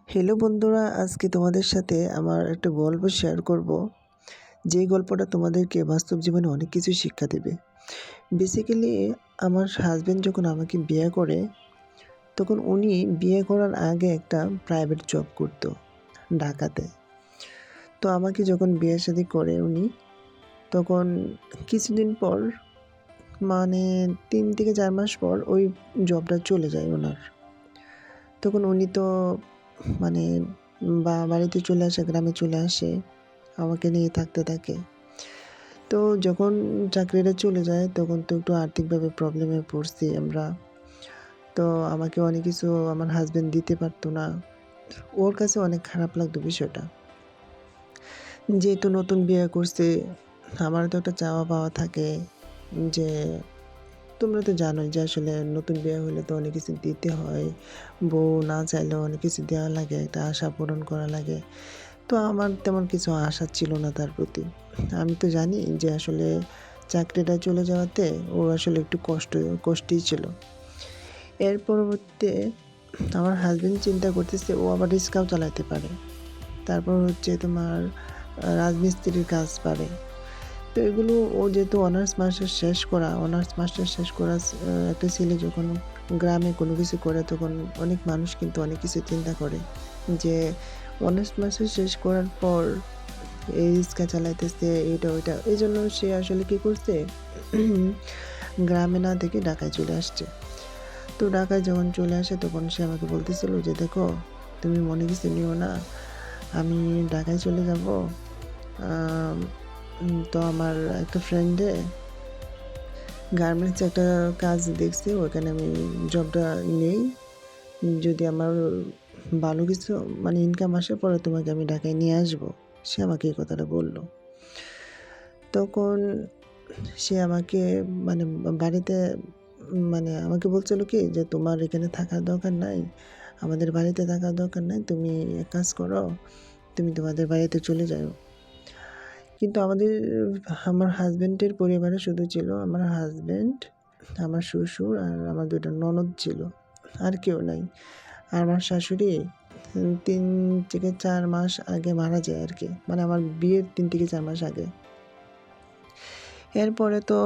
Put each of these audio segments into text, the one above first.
Hello বন্ধুরা, আজকে তোমাদের সাথে আমার একটা গল্প শেয়ার করব। যেই গল্পটা তোমাদেরকে বাস্তব জীবনে অনেক কিছু শিক্ষা দেবে। বেসিক্যালি আমার হাজব্যান্ড যখন আমাকে বিয়ে করে, তখন উনি বিয়ে করার আগে একটা প্রাইভেট জব করতো ঢাকাতে। তো আমাকে যখন বিয়ে শাদী করে উনি, তখন কিছুদিন পর মানে ৩ থেকে ৪ মাস পর ওই জবটা চলে যায় ওনার। তখন উনি তো মানে বাড়িতে চলে আসে, গ্রামে চলে আসে, আমাকে নিয়ে থাকতে থাকে। তো যখন চাকরিটা চলে যায় তখন তো একটু আর্থিকভাবে প্রবলেমে পড়ছি আমরা। তো আমাকে অনেক কিছু আমার হাজব্যান্ড দিতে পারতো না। ওর কাছে অনেক খারাপ লাগতো বিষয়টা। যেহেতু নতুন বিয়ে করছে, আমারও তো একটা চাওয়া পাওয়া থাকে যে তোমরা তো জানোই যে আসলে নতুন বিয়ে হলে তো অনেক কিছু দিতে হয়। বউ না চাইলেও অনেক কিছু দেওয়া লাগে, একটা আশা পূরণ করা লাগে। তো আমার তেমন কিছু আশা ছিল না তার প্রতি। আমি তো জানি যে আসলে চাকরিটা চলে যাওয়াতে ও আসলে একটু কষ্টেই ছিল। এর পরবর্তীতে আমার হাসব্যান্ড চিন্তা করতেছে ও আবার রিক্সাও চালাতে পারে। তারপর হচ্ছে তোমার রাজমিস্ত্রির কাজ পারে। তো এগুলো ও যেহেতু অনার্স মাস্টার্স শেষ করা একটা ছেলে যখন গ্রামে কোনো কিছু করে, তখন অনেক মানুষ কিন্তু অনেক কিছু চিন্তা করে যে অনার্স মাস্টার্স শেষ করার পর এই রিক্সা চালাইতেছে, এটা ওইটা। এই জন্য সে আসলে কি করছে, গ্রামে না থেকে ঢাকায় চলে আসছে। তো ঢাকায় যখন চলে আসে তখন সে আমাকে বলতেছিল যে দেখো, তুমি মনে কিছু নিও না, আমি ঢাকায় চলে যাব। তো আমার একটা ফ্রেন্ডে গার্মেন্টসে একটা কাজ দেখছে, ওখানে আমি জবটা নেই। যদি আমার ভালো কিছু ইনকাম আসে পরে তোমাকে আমি ঢাকায় নিয়ে আসবো। সে আমাকে এই কথাটা বলল। তখন সে আমাকে মানে বাড়িতে আমাকে বলছিল কি যে তোমার এখানে থাকার দরকার নাই, আমাদের বাড়িতে থাকার দরকার নাই, তুমি এক কাজ করো, তুমি তোমাদের বাড়িতে চলে যাও। কিন্তু আমার হাজব্যান্ডের পরিবারে শুধু ছিল আমার হাজব্যান্ড, আমার শ্বশুর আর আমার 2টা ননদ ছিল, আর কেউ নাই। আর আমার শাশুড়ি 3 থেকে 4 মাস আগে মারা যায় আর কি, আমার বিয়ের 3 থেকে 4 মাস আগে। এরপরে তো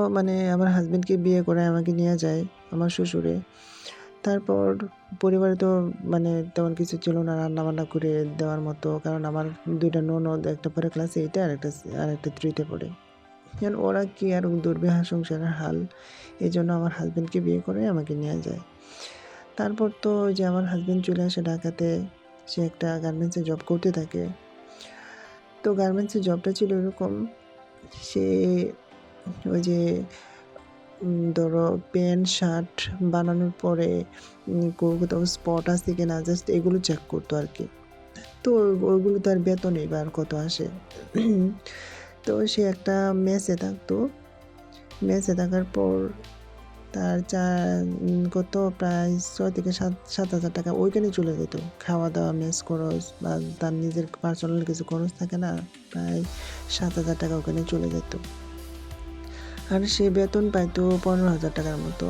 আমার হাজব্যান্ডকে বিয়ে করে আমাকে নিয়ে যায় আমার শ্বশুরে। তারপর পরিবারে তো তেমন কিছু ছিল না রান্নাবান্না করে দেওয়ার মতো, কারণ আমার 2টা ননদ, একটা পড়ে ক্লাস 8-এ আর একটা 3-তে পড়ে। এখন ওরা কি আর দুর্বিষহ সংসারের হাল, এই জন্য আমার হাজব্যান্ডকে বিয়ে করে আমাকে নিয়ে যায়। তারপর তো ওই যে আমার হাজব্যান্ড চলে আসে ঢাকাতে, সে একটা গার্মেন্টসে জব করতে থাকে। তো গার্মেন্টসের জবটা ছিল এরকম, সে ওই যে ধরো প্যান্ট শার্ট বানানোর পরে কোথাও স্পট আছে কিনা জাস্ট এগুলো চেক করতো আর কি। তো ওইগুলো তার বেতন এবার কত আসে। তো সে একটা মেসে থাকতো। মেসে থাকার পর তার কত প্রায় 6 থেকে 7 হাজার টাকা ওইখানে চলে যেত। খাওয়া দাওয়া, মেস খরচ বা তার নিজের পার্সোনাল কিছু খরচ থাকে না, প্রায় 7 হাজার টাকা ওখানে চলে যেত। আর সে বেতন পাইতো 15 হাজার টাকার মতো।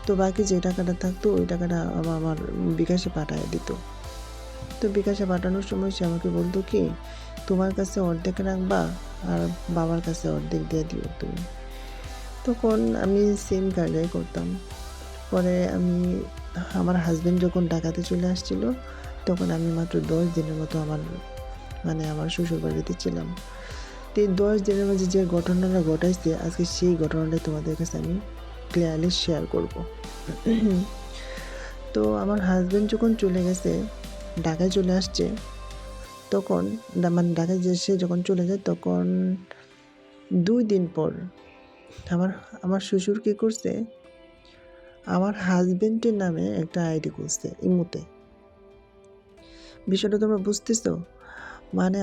তো বাকি যে টাকাটা থাকতো ওই টাকাটা আমার বিকাশে পাঠিয়ে দিত। তো বিকাশে পাঠানোর সময় সে আমাকে বলতো কি, তোমার কাছে অর্ধেক রাখবা আর বাবার কাছে অর্ধেক দিয়ে দিও তুমি। তখন আমি সেম কাজটাই করতাম। পরে আমার হাজব্যান্ড যখন ঢাকাতে চলে আসছিল, তখন আমি মাত্র 10 দিনের মতো আমার শ্বশুর বাড়িতে ছিলাম। তো এই 10 দিনের মাঝে যে ঘটনাটা ঘটাইছে, আজকে সেই ঘটনাটাই তোমাদের কাছে আমি ক্লিয়ারলি শেয়ার করব। তো আমার হাজব্যান্ড যখন চলে গেছে, ঢাকায় চলে আসছে, তখন ঢাকায় সে যখন চলে যায় তখন 2 দিন পর আমার শ্বশুর কী করছে, আমার হাজব্যান্ডের নামে একটা আইডি খুলছে ইমোতে। বিষয়টা তোমরা বুঝতেছো?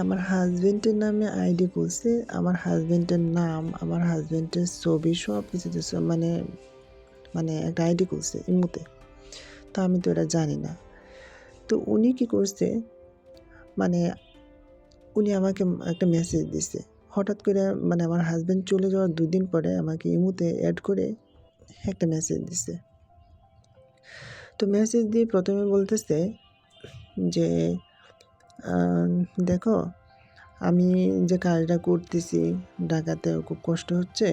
আমার হাজব্যান্ডের নামে আইডি খুলছে, আমার হাজব্যান্ডের নাম, আমার হাজব্যান্ডের ছবি সব কিছু একটা আইডি খুলছে ইমোতে। তো আমি তো এটা জানি না। তো উনি কি করছে, মানে উনি আমাকে একটা মেসেজ দিছে হঠাৎ করে। আমার হাজব্যান্ড চলে যাওয়ার 2 দিন পরে আমাকে ইমোতে অ্যাড করে একটা মেসেজ দিছে। তো মেসেজ দিয়ে প্রথমে বলতেছে যে দেখো আমি যে কাজটা করতেছি ঢাকাতেও খুব কষ্ট হচ্ছে,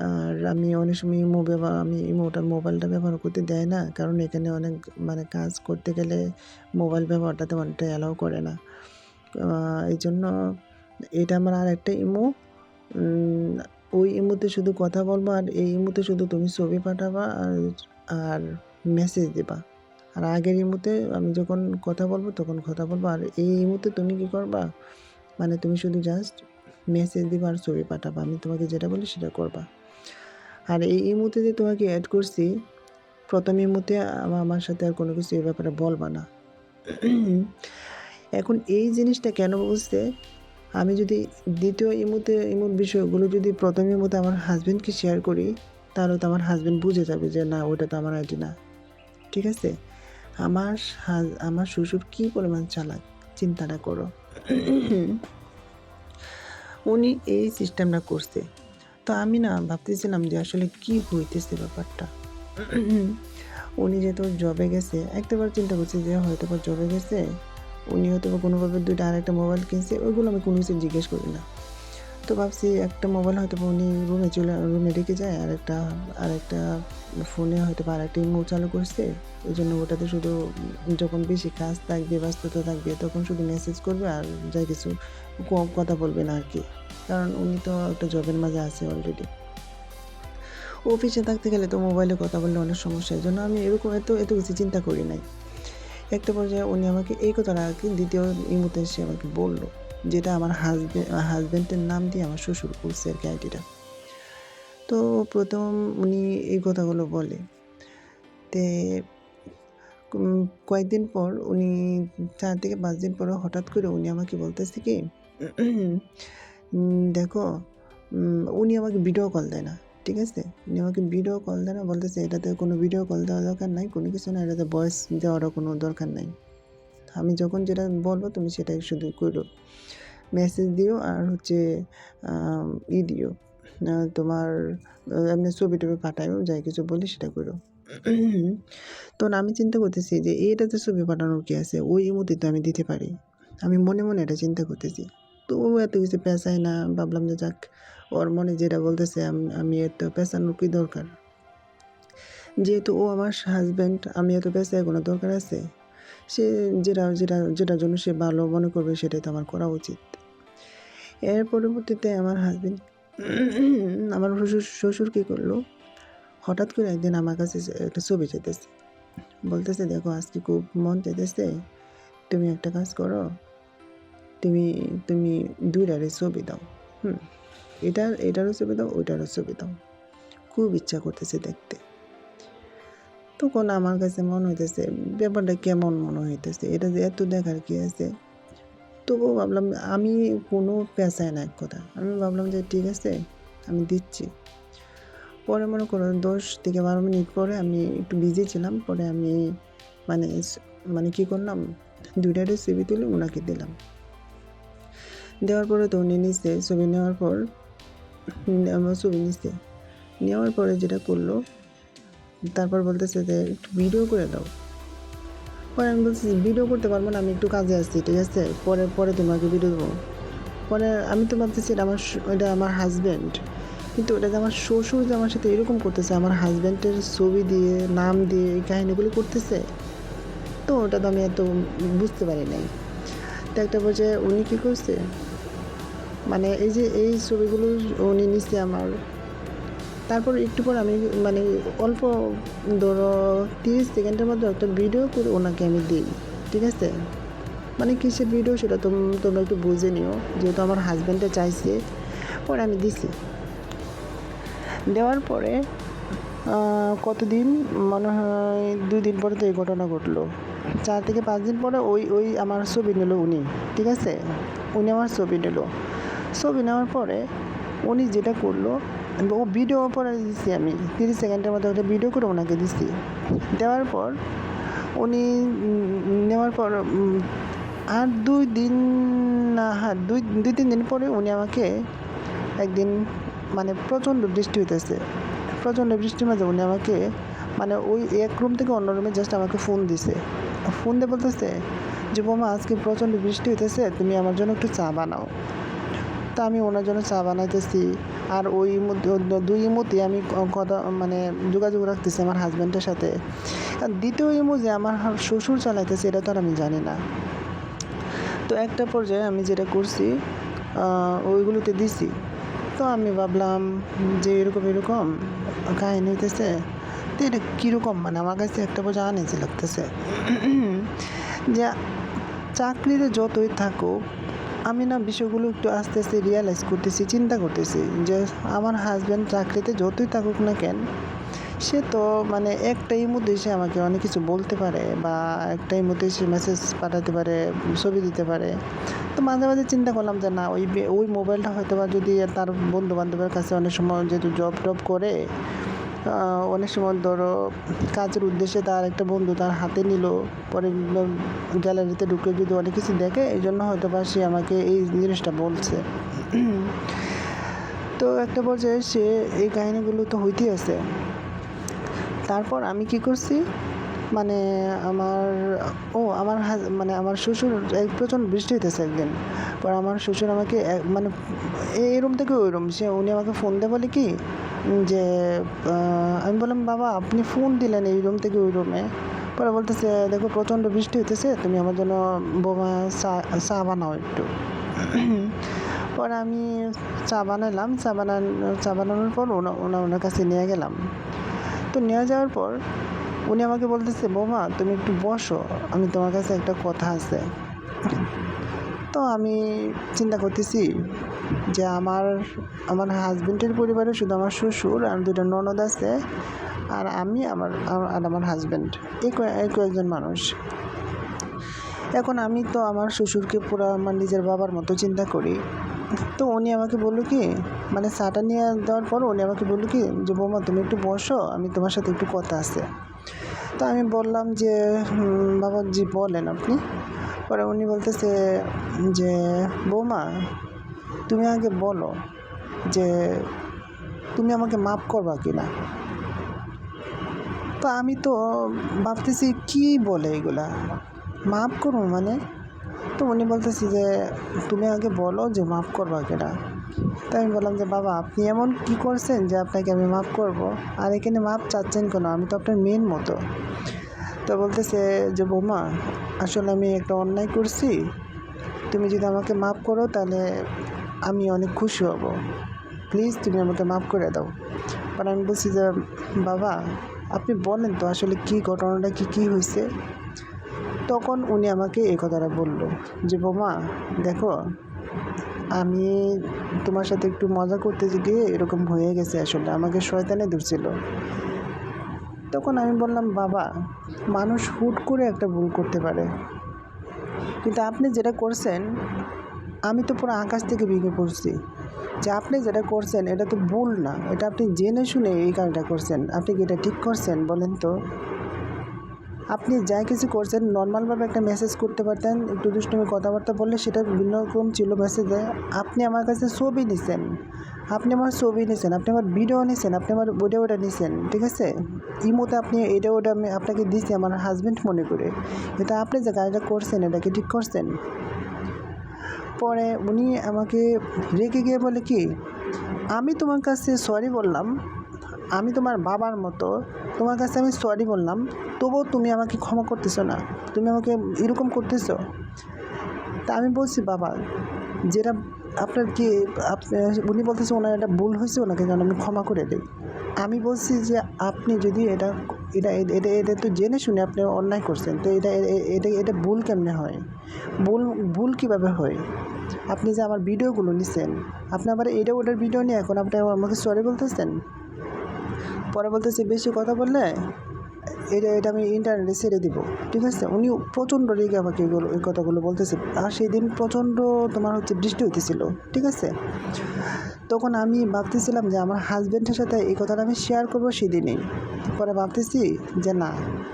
আর আমি অনেক সময় আমি মোবাইলটা ব্যবহার করতে দেয় না, কারণ এখানে অনেক মানে কাজ করতে গেলে মোবাইল ব্যবহারটা তেমন একটা অ্যালাউ করে না। এই জন্য এটা আমার আর একটা ইমো, ওই ইমোতে শুধু কথা বলবো, আর এই ইমোতে শুধু তুমি ছবি পাঠাবা আর মেসেজ দেবা। আর আগের ইমোতে আমি যখন কথা বলবো তখন কথা বলবো, আর এই ইমোতে তুমি কী করবা, মানে তুমি শুধু জাস্ট মেসেজ দিবা আর ছবি পাঠাবা, আমি তোমাকে যেটা বলি সেটা করবা। আর এই ইমোতে যে তোমাকে অ্যাড করছি, প্রথম ইমোতে আমার সাথে আর কোনো কিছু এই ব্যাপারে বলবা না। এখন এই জিনিসটা কেন বলছে, আমি যদি দ্বিতীয় ইমোর বিষয়গুলো যদি প্রথম ইমোতে আমার হাজব্যান্ডকে শেয়ার করি, তাহলে তো আমার হাজব্যান্ড বুঝে যাবে যে না, ওটা তো আমার আইডি না। ঠিক আছে, আমার শ্বশুর কী পরিমাণ চালাক চিন্তাটা করো। উনি এই সিস্টেমটা করছে, তো আমি না ভাবতেছিলাম যে আসলে কি হইতেছে ব্যাপারটা। উনি যেহেতু জবে গেছে, একটাবার চিন্তা করছি যে হয়তো বা জবে গেছে, উনি হয়তো বা কোনোভাবে দুইটা আরেকটা মোবাইল কিনছে, ওইগুলো আমি কোনো কিছু জিজ্ঞেস করি না। তো ভাবছি একটা মোবাইল হয়তো বা উনি রুমে রেখে যায়, আরেকটা ফোনে হয়তো বা আরেকটা ইমো চালু করছে, এই জন্য ওটাতে শুধু যখন বেশি কাজ থাকবে, ব্যস্ততা থাকবে, তখন শুধু মেসেজ করবে আর যাই কিছু কথা বলবে না আর কি, কারণ উনি তো একটা জবের মাঝে আছে অলরেডি। অফিসে থাকতে গেলে তো মোবাইলে কথা বললে অনেক সমস্যা, এই জন্য আমি এরকম এত কিছু চিন্তা করি নাই। একটা পর্যায়ে উনি আমাকে এই কথাটা আর কি দ্বিতীয় ইমোতে এসে আমাকে বললো, যেটা আমার হাজব্যান্ডের নাম দিয়ে আমার শ্বশুর করছে আর কি আইডিটা। তো প্রথম উনি এই কথাগুলো বলে, তে কয়েকদিন পর উনি 4 থেকে 5 দিন পরে হঠাৎ করে উনি আমাকে বলতেছে কি, দেখো উনি আমাকে ভিডিও কল দেয় না, ঠিক আছে, উনি আমাকে ভিডিও কল দেয় না, বলতেছে এটাতে কোনো ভিডিও কল দেওয়া দরকার নাই, কোনো কিছু না, এটাতে ভয়েস দেওয়ারও কোনো দরকার নাই, আমি যখন যেটা বলবো তুমি সেটাই শুধু করো, মেসেজ দিও আর হচ্ছে দিও, তোমার এমনি ছবি টবি পাঠায়ও, যাই কিছু বলি সেটা করো। তখন আমি চিন্তা করতেছি যে এটাতে ছবি পাঠানোর কি আছে, ওই ইমোতে তো আমি দিতে পারি, আমি মনে মনে এটা চিন্তা করতেছি। তো ও এত কিছু পেঁচাই না, ভাবলাম যে যাক, ওর মনে যেটা বলতেছে আমি এত পেঁচানোর কি দরকার, যেহেতু ও আমার হাজব্যান্ড, আমি এত পেঁচায় কোনো দরকার আছে, সে যেটার জন্য সে ভালো মনে করবে সেটাই তো আমার করা উচিত। এর পরবর্তীতে আমার হাজব্যান্ড আমার শ্বশুর কী করলো, হঠাৎ করে একদিন আমার কাছে একটা ছবি চাইতেছে, বলতেছে দেখো আজকে খুব মন চাইতেছে, তুমি একটা কাজ করো, তুমি দুইটারে ছবি দাও, এটারও ছবি দাও, ওইটারও ছবি দাও, খুব ইচ্ছা করতেছে দেখতে। তখন আমার কাছে মনে হইতেছে ব্যাপারটা কেমন মনে হইতেছে, এটা যে এত দেখার কি আছে। তবুও ভাবলাম, আমি কোনো পেঁচায় না, এক কথা আমি ভাবলাম যে ঠিক আছে আমি দিচ্ছি। পরে মনে করো 10 থেকে 12 মিনিট পরে আমি একটু বিজি ছিলাম, পরে আমি মানে কী করলাম, দুইটারে ছবি তুলে ওনাকে দিলাম। দেওয়ার পরে তো উনি নিচ্ছে, ছবি নেওয়ার পর আমার ছবি নিচ্ছে, নেওয়ার পরে যেটা করলো, তারপর বলতেছে যে একটু ভিডিও করে দাও। পরে আমি বলছি ভিডিও করতে পারবো না, আমি একটু কাজে আসছি, ঠিক আছে, পরে তোমাকে ভিডিও দেবো। পরে আমি তো ভাবতেছি এটা আমার হাজব্যান্ড, কিন্তু ওটা যে আমার শ্বশুর যে আমার সাথে এরকম করতেছে, আমার হাজব্যান্ডের ছবি দিয়ে নাম দিয়ে এই কাহিনিগুলো করতেছে, তো ওটা তো আমি এত বুঝতে পারি নাই। তো একটা পর্যায়ে উনি কী করছে, মানে এই ছবিগুলো উনি নিচ্ছে আমার, তারপর একটু পর আমি অল্প ধরো 30 সেকেন্ডের মধ্যে একটা ভিডিও করে ওনাকে আমি দিই, ঠিক আছে, কিসের ভিডিও সেটা তোমরা একটু বুঝে নিও, যেহেতু আমার হাজব্যান্ডে চাইছে, পরে আমি দিছি। দেওয়ার পরে কতদিন, মনে হয় 2 দিন পরে তো এই ঘটনা ঘটলো। 4 থেকে 5 দিন পরে ওই আমার ছবি নিল উনি, ঠিক আছে, উনি আমার ছবি নেওয়ার পরে উনি যেটা করলো, ও ভিডিও পরে দিচ্ছি আমি 30 সেকেন্ডের মধ্যে একটা ভিডিও করে ওনাকে দিচ্ছি। দেওয়ার পর উনি নেওয়ার পর আর 2 দিন না, হ্যাঁ 2-3 দিন পরে উনি আমাকে একদিন প্রচণ্ড বৃষ্টি হইতেছে, প্রচণ্ড বৃষ্টির মাঝে উনি আমাকে ওই এক রুম থেকে অন্য রুমে জাস্ট আমাকে ফোন দিছে, ফোন দিয়ে বলতেছে যে বোমা আজকে প্রচণ্ড বৃষ্টি হইতেছে, তুমি আমার জন্য একটু চা বানাও। তা আমি ওনার জন্য চা বানাইতেছি, আর ওই মধ্যে দুই ইমুতে আমি কথা মানে যোগাযোগ রাখতেছি আমার হাজব্যান্ডের সাথে। আর দ্বিতীয় ইমু যে আমার শ্বশুর চালাইতেছে এটা তো আর আমি জানি না। তো একটা পর্যায়ে আমি যেটা করছি ওইগুলোতে দিছি। তো আমি ভাবলাম যে এরকম কাহিনী হইতেছে, তো এটা কীরকম, মানে আমার কাছে একটা পর্যায়ে আনইজি লাগতেছে যে চাকরিতে যতই থাকুক আমি না বিষয়গুলো একটু আস্তে আস্তে রিয়ালাইজ করতেছি, চিন্তা করতেছি যে আমার হাজব্যান্ড চাকরিতে যতই থাকুক না কেন, সে তো মানে একটাই মধ্যে সে আমাকে অনেক কিছু বলতে পারে, বা একটাই মধ্যে সে মেসেজ পাঠাতে পারে, ছবি দিতে পারে। তো মাঝে মাঝে চিন্তা করলাম যে না, ওই মোবাইলটা হয়তো বা যদি তার বন্ধু বান্ধবের কাছে অনেক সময় যেহেতু জব টব করে, অনেক সময় ধরো কাজের উদ্দেশ্যে তার একটা বন্ধু তার হাতে নিল, পরে গ্যালারিতে ঢুকে যদি অনেক কিছু দেখে, এই জন্য হয়তো বা সে আমাকে এই জিনিসটা বলছে। তো একটা পর্যায়ে সে এই কাহিনিগুলো তো হইতেই আছে। তারপর আমি কি করছি, মানে আমার মানে আমার শ্বশুর প্রচণ্ড বৃষ্টি হইতেছে একদিন, পর আমার শ্বশুর আমাকে মানে এই রুম থেকে ওই রুম উনি আমাকে ফোন দিয়ে বলে কি যে আমি বললাম বাবা আপনি ফোন দিলেন এই রুম থেকে ওই রুমে, পরে বলতেছে দেখো প্রচণ্ড বৃষ্টি হইতেছে, তুমি আমার জন্য বোমা চা বানাও একটু। পরে আমি চা বানালাম, চা বানানোর পর ওনার কাছে নিয়ে গেলাম। তো নিয়ে যাওয়ার পর উনি আমাকে বলতেছে বৌমা তুমি একটু বসো, আমি তোমার কাছে একটা কথা আছে। তো আমি চিন্তা করতেছি যে আমার হাজব্যান্ডের পরিবারে শুধু আমার শ্বশুর আর দুটো ননদ আছে, আর আমি আমার হাজব্যান্ড, এই কয়েকজন মানুষ। এখন আমি তো আমার শ্বশুরকে পুরো আমার নিজের বাবার মতো চিন্তা করি। তো উনি আমাকে বললো কি, মানে চাটা নিয়ে দেওয়ার পর উনি আমাকে বললো কি যে বৌমা তুমি একটু বসো, আমি তোমার সাথে একটু কথা আছে। তো আমি বললাম যে বাবা জি বলেন আপনি। পরে উনি বলতেছে যে বৌমা তুমি আগে বলো যে তুমি আমাকে মাফ করবা কিনা। তো আমি তো ভাবতেছি কি বলে এগুলা, মাফ করবো মানে। তো উনি বলতেছি যে তুমি আগে বলো যে মাফ করবা কিনা। তো আমি বললাম যে বাবা আপনি এমন কি করছেন যে আপনাকে আমি মাফ করব, আর এখানে মাফ চাচ্ছেন কেন, আমি তো আপনার মেয়ের মতো। তো বলতেছে যে বৌমা আসলে আমি একটা অন্যায় করছি, তুমি যদি আমাকে মাফ করো তাহলে আমি অনেক খুশি হব, প্লিজ তুমি আমাকে মাফ করে দাও। আর আমি বলছি যে বাবা আপনি বলেন তো আসলে কি ঘটনাটা কি হয়েছে। তখন উনি আমাকে এই কথাটা বললো যে বৌমা দেখো আমি তোমার সাথে একটু মজা করতে গিয়ে এরকম হয়ে গেছে, আসলে আমাকে শয়তানে ধরছিল। তখন আমি বললাম বাবা মানুষ হুট করে একটা ভুল করতে পারে, কিন্তু আপনি যেটা করছেন আমি তো পুরো আকাশ থেকে ভেঙে পড়ছি, যে আপনি যেটা করছেন এটা তো ভুল না, এটা আপনি জেনে শুনে এই কাজটা করছেন, আপনি কি এটা ঠিক করছেন বলেন তো। আপনি যা কিছু করছেন নর্মালভাবে একটা মেসেজ করতে পারতেন, একটু দুষ্টুমি কথাবার্তা বললে সেটা ভিন্ন রকম ছিল মেসেজে। আপনি আমার কাছে ছবি নিছেন, আপনি আমার ভিডিও নিছেন, আপনি আমার ওটা নিছেন, ঠিক আছে। ইমোতে আপনি এটা ওটা আমি আপনাকে দিচ্ছি আমার হাজব্যান্ড মনে করে, এটা আপনি যে কাজটা করছেন এটা কি ঠিক করছেন। পরে উনি আমাকে রেগে গিয়ে বলে কি আমি তোমার কাছে সরি বললাম, আমি তোমার বাবার মতো, তোমার কাছে আমি সরি বললাম, তবুও তুমি আমাকে ক্ষমা করতেছো না, তুমি আমাকে এরকম করতেছো। তা আমি বলছি বাবা যেটা আপনার কি উনি বলতেছে ওনার একটা ভুল হয়েছে, ওনাকে যেন আমি ক্ষমা করে দিই। আমি বলছি যে আপনি যদি এটা এটা এটা এটা তো জেনে শুনে আপনি অন্যায় করছেন, তো এটা ভুল কেমনে হয়, ভুল কীভাবে হয়। আপনি যে আমার ভিডিওগুলো নিছেন, আপনি আবার ওটার ভিডিও নিয়ে এখন আপনি আমাকে সরি বলতেছেন। পরে বলতেছে বেশি কথা বললে এটা আমি ইন্টারনেটে ছেড়ে দিব, ঠিক আছে। উনি প্রচণ্ড রেগে আমাকে এই কথাগুলো বলতেছে। আর সেই দিন প্রচণ্ড তোমার বৃষ্টি হইতেছিল, ঠিক আছে। তখন আমি ভাবতেছিলাম যে আমার হাজব্যান্ডের সাথে এই কথাটা আমি শেয়ার করবো সেদিনেই। পরে ভাবতেছি যে না,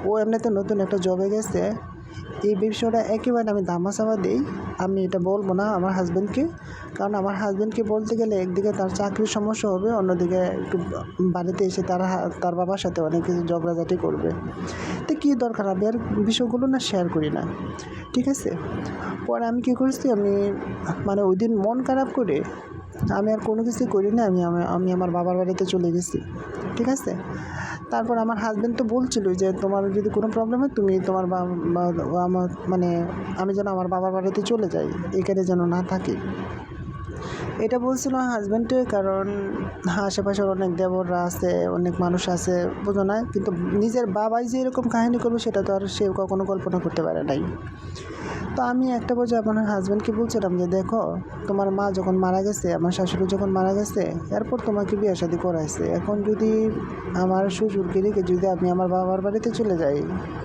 ও এমনিতে নতুন একটা জবে গেছে, এই বিষয়টা একেবারে আমি ধামাচাপা দিই। আমি এটা বলবো না আমার হাজব্যান্ডকে, কারণ আমার হাজব্যান্ডকে বলতে গেলে একদিকে তার চাকরির সমস্যা হবে, অন্যদিকে একটু বাড়িতে এসে তার বাবার সাথে অনেক কিছু ঝগড়াঝাটি করবে। তো কী দরকার, আমি আর বিষয়গুলো না শেয়ার করি না, ঠিক আছে। পরে আমি কী করছি, আমি মানে ওই দিন মন খারাপ করে আমি আর কোনো কিছুই করি না, আমি আমার বাবার বাড়িতে চলে গেছি, ঠিক আছে। তারপর আমার হাজব্যান্ড তো বলছিল যে তোমার যদি কোনো প্রবলেম হয় তুমি তোমার আমার মানে আমি যেন আমার বাবার বাড়িতে চলে যাই, এখানে যেন না থাকি, এটা বলছিল হাজব্যান্ডে। কারণ আশেপাশের অনেক দেবররা আছে, অনেক মানুষ আছে, বোঝো না। কিন্তু নিজের বাবাই যে এরকম কাহিনী করবে সেটা তো আর সে কখনো কল্পনা করতে পারে নাই। তো আমি একটা পর্যায়ে আমার হাজব্যান্ডকে বলছিলাম যে দেখো, তোমার মা যখন মারা গেছে, আমার শাশুড়ি যখন মারা গেছে, এরপর তোমাকে বিয়ে শাদী করাইছে। এখন যদি আমার শ্বশুরকে রেখে যদি আমি আমার বাবার বাড়িতে চলে যাই,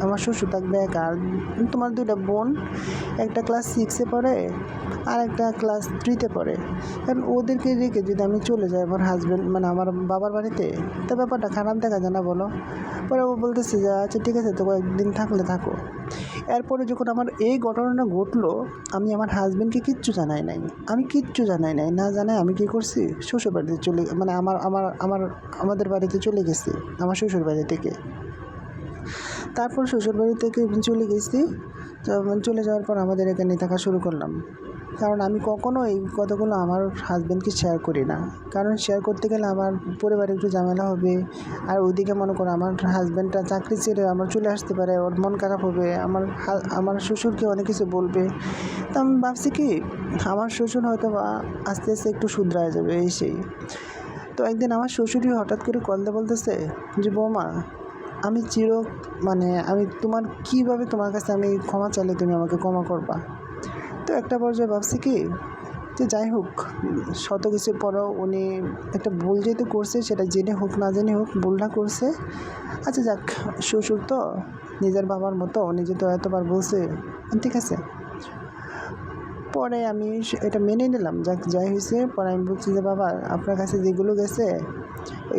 আমার শ্বশুর থাকবে একা। আর তোমার দুইটা বোন, একটা ক্লাস 6-এ পড়ে আর একটা ক্লাস 3-তে পড়ে। কারণ ওদেরকে রেখে যদি আমি চলে যাই আমার হাজব্যান্ড মানে আমার বাবার বাড়িতে, তো ব্যাপারটা খারাপ দেখা যায় না বলো। পরে ও বলতেছে যে আচ্ছা ঠিক আছে, তো একদিন থাকলে থাকো। এরপরে যখন আমার এই ঘটনাটা ঘটলো, আমি আমার হাজব্যান্ডকে কিচ্ছু জানাই নাই, না জানাই আমি কী করছি, শ্বশুর বাড়িতে চলে মানে আমাদের বাড়িতে চলে গেছি, আমার শ্বশুর বাড়ি থেকে। তারপর শ্বশুর বাড়ি থেকে চলে গেছি। চলে যাওয়ার পর আমাদের এখানে থাকা শুরু করলাম। কারণ আমি কখনো এই কথাগুলো আমার হাজব্যান্ডকে শেয়ার করি না, কারণ শেয়ার করতে গেলে আমার পরিবারে একটু ঝামেলা হবে। আর ওইদিকে মনে করো আমার হাজব্যান্ডটা চাকরি ছেড়ে আমার চলে আসতে পারে, ওর মন খারাপ হবে, আমার শ্বশুরকে অনেক কিছু বলবে। তো আমি ভাবছি কি, আমার শ্বশুর হয়তো বা আস্তে আস্তে একটু শুধরায় যাবে, এই সেই। তো একদিন আমার শ্বশুরই হঠাৎ করে কল দিয়ে বলতেছে যে বৌমা, আমি আমি কীভাবে তোমার কাছে আমি ক্ষমা চাইলে তুমি আমাকে ক্ষমা করবা। তো একটা পর্যায়ে ভাবছি কি, যে যাই হোক, শত কিছুর পরেও উনি একটা ভুল যেহেতু করছে, সেটা জেনে হোক না জেনে হোক ভুলটা করছে। আচ্ছা যাক, শ্বশুর তো নিজের বাবার মতো, উনি যেহেতু এতবার বলছে, ঠিক আছে। পরে আমি এটা মেনে নিলাম, যাই হয়েছে। পরে আমি বলছি যে বাবা, আপনার কাছে যেগুলো গেছে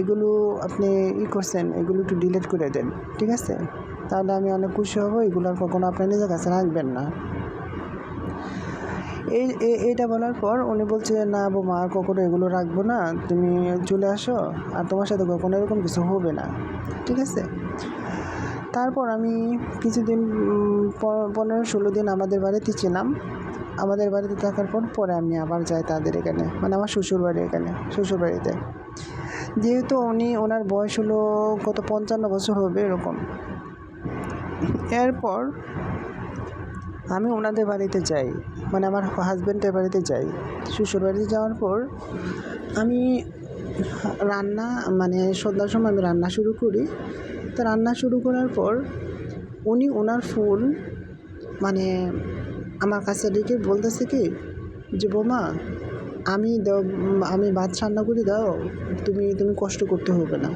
এগুলো আপনি করছেন, এগুলো একটু ডিলিট করে দেন, ঠিক আছে। তাহলে আমি অনেক খুশি হব, এগুলো আর কখনো আপনার নিজের কাছে রাখবেন না। এইটা বলার পর উনি বলছে না বৌমা, আর কখনো এগুলো রাখবো না, তুমি চলে আসো, আর তোমার সাথে কখনো এরকম কিছু হবে না, ঠিক আছে। তারপর আমি কিছুদিন 15-16 দিন আমাদের বাড়িতে ছিলাম। আমাদের বাড়িতে থাকার পরে আমি আবার যাই তাদের এখানে, মানে আমার শ্বশুর বাড়িতে। যেহেতু ওনার বয়স হলো কত 55 বছর হবে এরকম। এরপর আমি ওনাদের বাড়িতে যাই, মানে আমার হাজব্যান্ডের বাড়িতে যাই। শ্বশুর বাড়িতে যাওয়ার পর আমি সন্ধ্যার সময় আমি রান্না শুরু করি। তো রান্না শুরু করার পর উনি ওনার ফোন আমার কাছে রেখে বলতেছে কি যে বৌমা, আমি ভাত রান্না করে দাও, তুমি কষ্ট করতে হবে না।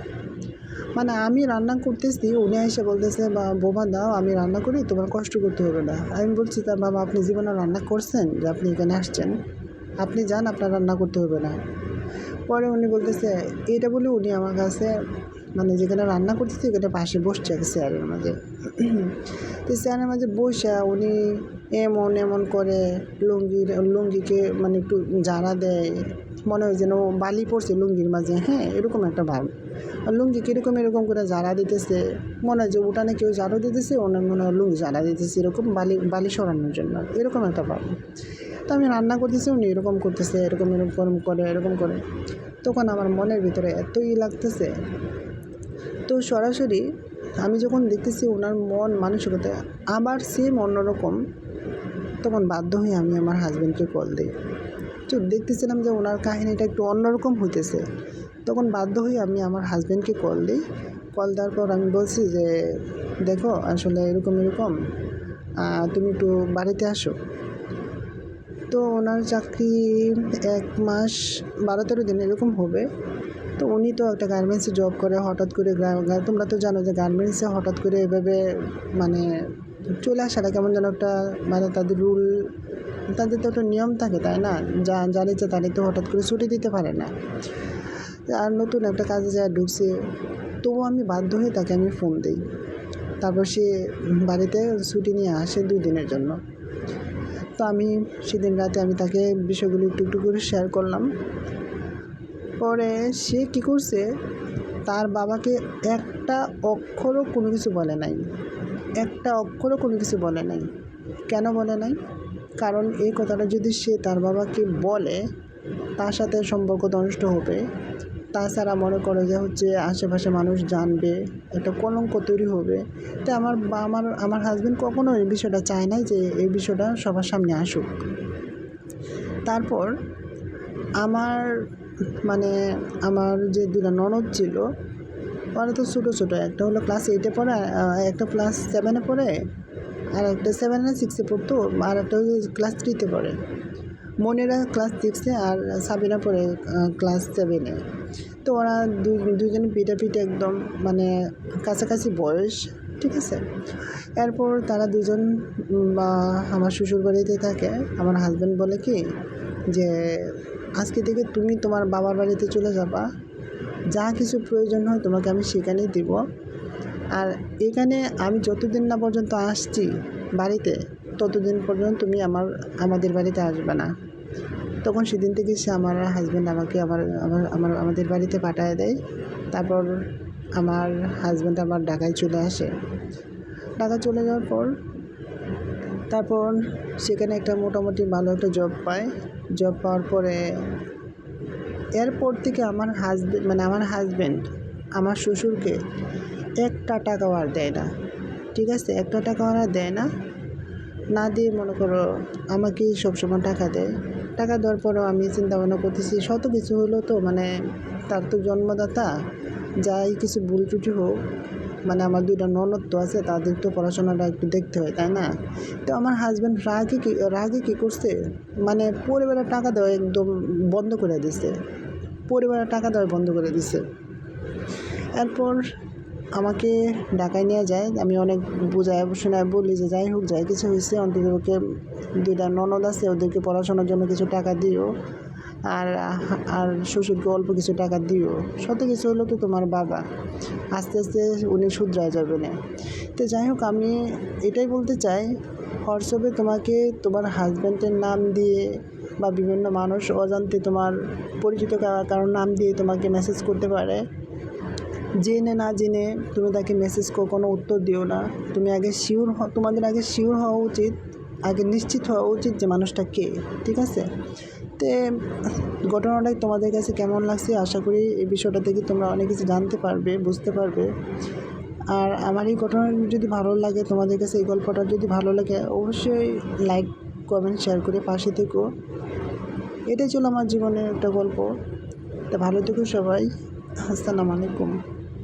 আমি রান্না করতেছি, উনি এসে বলতেছে বৌমা দাও, আমি রান্না করি, তোমার কষ্ট করতে হবে না। আমি বলছি তা বাবা, আপনি জীবনে রান্না করছেন যে আপনি এখানে আসছেন? আপনি যান, আপনার রান্না করতে হবে না। পরে উনি বলতেছে, এটা বলে উনি আমার কাছে যেখানে রান্না করতেছে এখানে পাশে বসছে একটা চেয়ারের মাঝে। তো চেয়ারের মাঝে বসে উনি এমন করে লুঙ্গিকে একটু ঝাড়া দেয়, মনে হয় যেন বালি পড়ছে লুঙ্গির মাঝে, হ্যাঁ এরকম একটা ভাব। আর লুঙ্গি এরকম করে ঝাড়া দিতেছে, মনে হয় যে উঠানে কেউ ঝাড়ু দিতেছে, মনে হয় লুঙ্গি ঝাড়া দিতেছে, এরকম বালি সরানোর জন্য, এরকম একটা ভাব। তো আমি রান্না করতেছি, উনি এরকম করতেছে, এরকম করে। তখন আমার মনের ভিতরে এতই লাগতেছে। তো সরাসরি আমি যখন দেখতেছি ওনার মন মানসিকতা আবার সেম অন্যরকম, তখন বাধ্য হয়ে আমি আমার হাজব্যান্ডকে কল দিই। তো দেখতেছিলাম যে ওনার কাহিনিটা একটু অন্যরকম হইতেছে, তখন বাধ্য হয়ে আমি আমার হাজব্যান্ডকে কল দিই। কল দেওয়ার পর আমি বলছি যে দেখো, আসলে এরকম তুমি একটু বাড়িতে আসো। তো ওনার চাকরি 1 মাস 12-13 দিন এরকম হবে। তো উনি তো একটা গার্মেন্টসে জব করে, হঠাৎ করে তোমরা তো জানো যে গার্মেন্টসে হঠাৎ করে এভাবে চলে আসাটা কেমন যেন একটা তাদের রুল, তাদের তো একটা নিয়ম থাকে, তাই না? যার ইচ্ছা তারই তো হঠাৎ করে ছুটি দিতে পারে না। আর নতুন একটা কাজে ঢুকছে, তবুও আমি বাধ্য হয়ে তাকে আমি ফোন দিই। তারপর সে বাড়িতে ছুটি নিয়ে আসে 2 দিনের জন্য। তো আমি সেদিন রাতে আমি তাকে বিষয়গুলো একটু একটু করে শেয়ার করলাম। পরে সে কী করছে, তার বাবাকে একটা অক্ষরও কোনো কিছু বলে নাই, একটা অক্ষরও কোনো কিছু বলে নাই। কেন বলে নাই? কারণ এই কথাটা যদি সে তার বাবাকে বলে, তার সাথে সম্পর্ক নষ্ট হবে। তাছাড়া মনে করো যে আশেপাশে মানুষ জানবে, একটা কলঙ্ক তৈরি হবে। তো আমার হাজব্যান্ড কখনো এই বিষয়টা চায় নাই যে এই বিষয়টা সবার সামনে আসুক। তারপর আমার আমার যে 2টা ননদ ছিল, ওরা তো ছোটো ছোটো, একটা হলো ক্লাস 8-এ পড়ে, একটা ক্লাস 7-এ পড়ে, আর একটা 7 না 6-এ পড়তো, আর একটা ক্লাস 3-তে পড়ে। মনিরা ক্লাস 6-এ আর সাবিনা পড়ে ক্লাস 7-এ। তো ওরা দুজনে পিঠাপিঠি একদম কাছাকাছি বয়স, ঠিক আছে। এরপর তারা দুজন আমার শ্বশুর বাড়িতে থাকে। আমার হাজব্যান্ড বলে কি যে আজকে থেকে তুমি তোমার বাবার বাড়িতে চলে যাবা, যা কিছু প্রয়োজন হয় তোমাকে আমি সেখানেই দিব, আর এখানে আমি যতদিন না পর্যন্ত আসছি বাড়িতে, ততদিন পর্যন্ত তুমি আমাদের বাড়িতে আসবে না। তখন সেদিন থেকে আমার হাজব্যান্ড আমাকে আমাদের বাড়িতে পাঠিয়ে দেয়। তারপর আমার হাজব্যান্ড আবার ঢাকায় চলে আসে। ঢাকা চলে যাওয়ার পর তারপর সেখানে একটা মোটামুটি ভালো একটা জব পায়। জব পাওয়ার পরে এরপর থেকে আমার হাজব্যান্ড আমার শ্বশুরকে একটা টাকাও আর দেয় না, ঠিক আছে। একটা টাকাও আর দেয় না, না দিয়ে মনে করো আমাকে সবসময় টাকা দেয়। টাকা দেওয়ার পরেও আমি চিন্তা ভাবনা করতেছি, শত কিছু হলো তো তার তো জন্মদাতা, যাই কিছু ভুল ত্রুটি হোক, আমার 2টা ননদ তো আছে, তাদের তো পড়াশোনাটা একটু দেখতে হয়, তাই না? তো আমার হাজব্যান্ড রাগে কী করছে, পরিবারের টাকা দেওয়া একদম বন্ধ করে দিছে, পরিবারের টাকা দেওয়া বন্ধ করে দিছে। এরপর আমাকে ঢাকায় নিয়ে যায়। আমি অনেক বোঝায় শোনায় বলি যে যাই হোক, যাই কিছু হয়েছে অন্তত ওকে 2টা ননদ আছে, ওদেরকে পড়াশোনার জন্য কিছু টাকা দিও, আর শ্বশুরকে অল্প কিছু টাকা দিও। শত কিছু হলো তো তোমার বাবা, আস্তে আস্তে উনি শুধরায় যাবে না। তো যাই হোক, আমি এটাই বলতে চাই, হোয়াটসঅ্যাপে তোমাকে তোমার হাজব্যান্ডের নাম দিয়ে বা বিভিন্ন মানুষ অজান্তে তোমার পরিচিত কারোর নাম দিয়ে তোমাকে মেসেজ করতে পারে। জেনে না জেনে তুমি তাকে মেসেজ কখনো উত্তর দিও না। তোমাদের আগে শিওর হওয়া উচিত, আগে নিশ্চিত হওয়া উচিত যে মানুষটা কে, ঠিক আছে। তো ঘটনাটাই তোমাদের কাছে কেমন লাগছে, আশা করি এই বিষয়টা থেকে তোমরা অনেক কিছু জানতে পারবে, বুঝতে পারবে। আর আমার এই ঘটনা যদি ভালো লাগে, তোমাদের কাছে এই গল্পটা যদি ভালো লাগে, অবশ্যই লাইক, কমেন্ট, শেয়ার করে পাশে থেকো। এটাই ছিল আমার জীবনের একটা গল্প। তা ভালো থেকো সবাই। আসসালামু আলাইকুম।